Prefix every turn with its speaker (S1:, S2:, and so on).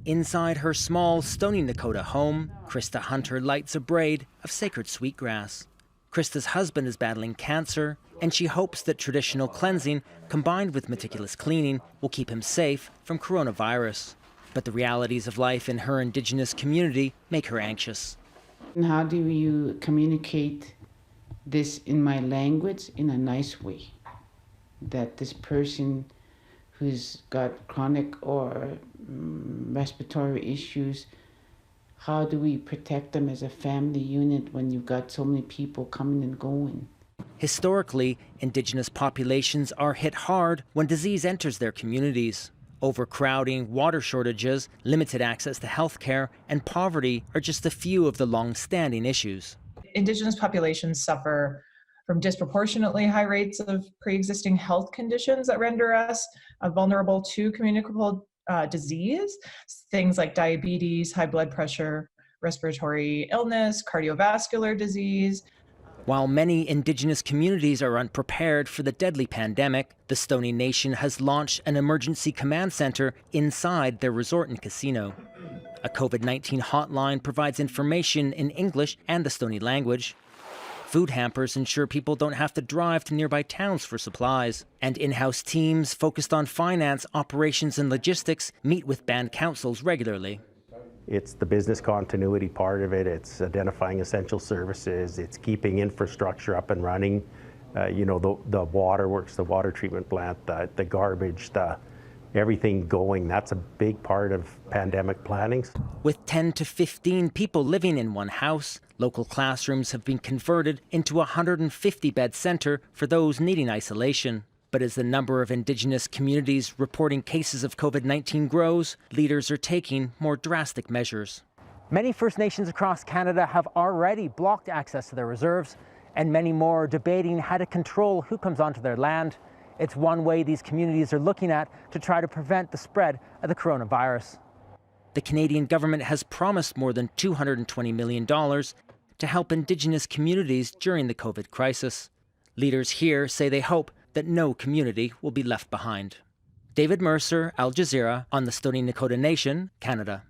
S1: Inside her small Stoney Nakoda home, Krista Hunter lights a braid of sacred sweetgrass. Krista's husband is battling cancer, and she hopes that traditional cleansing, combined with meticulous cleaning, will keep him safe from coronavirus. But the realities of life in her Indigenous community make her anxious.
S2: And how do you communicate this in my language in a nice way? That this person who's got chronic or respiratory issues, how do we protect them as a family unit when you've got so many people coming and going?
S1: Historically, Indigenous populations are hit hard when disease enters their communities. Overcrowding, water shortages, limited access to health care, and poverty are just a few of the long-standing issues.
S3: Indigenous populations suffer from disproportionately high rates of pre-existing health conditions that render us vulnerable to communicable disease, things like diabetes, high blood pressure, respiratory illness, cardiovascular disease.
S1: While many Indigenous communities are unprepared for the deadly pandemic, the Stoney Nation has launched an emergency command center inside their resort and casino. A COVID-19 hotline provides information in English and the Stoney language. Food hampers ensure people don't have to drive to nearby towns for supplies. And in-house teams focused on finance, operations, and logistics meet with band councils regularly.
S4: It's the business continuity part of it. It's identifying essential services. It's keeping infrastructure up and running. The waterworks, the water treatment plant, the garbage, everything going. That's a big part of pandemic planning.
S1: With 10 to 15 people living in one house, local classrooms have been converted into a 150-bed center for those needing isolation. But as the number of Indigenous communities reporting cases of COVID-19 grows, leaders are taking more drastic measures. Many First Nations across Canada have already blocked access to their reserves, and many more are debating how to control who comes onto their land. It's one way these communities are looking at to try to prevent the spread of the coronavirus. The Canadian government has promised more than $220 million to help Indigenous communities during the COVID crisis. Leaders here say they hope that no community will be left behind. David Mercer, Al Jazeera, on the Stoney Nakoda Nation, Canada.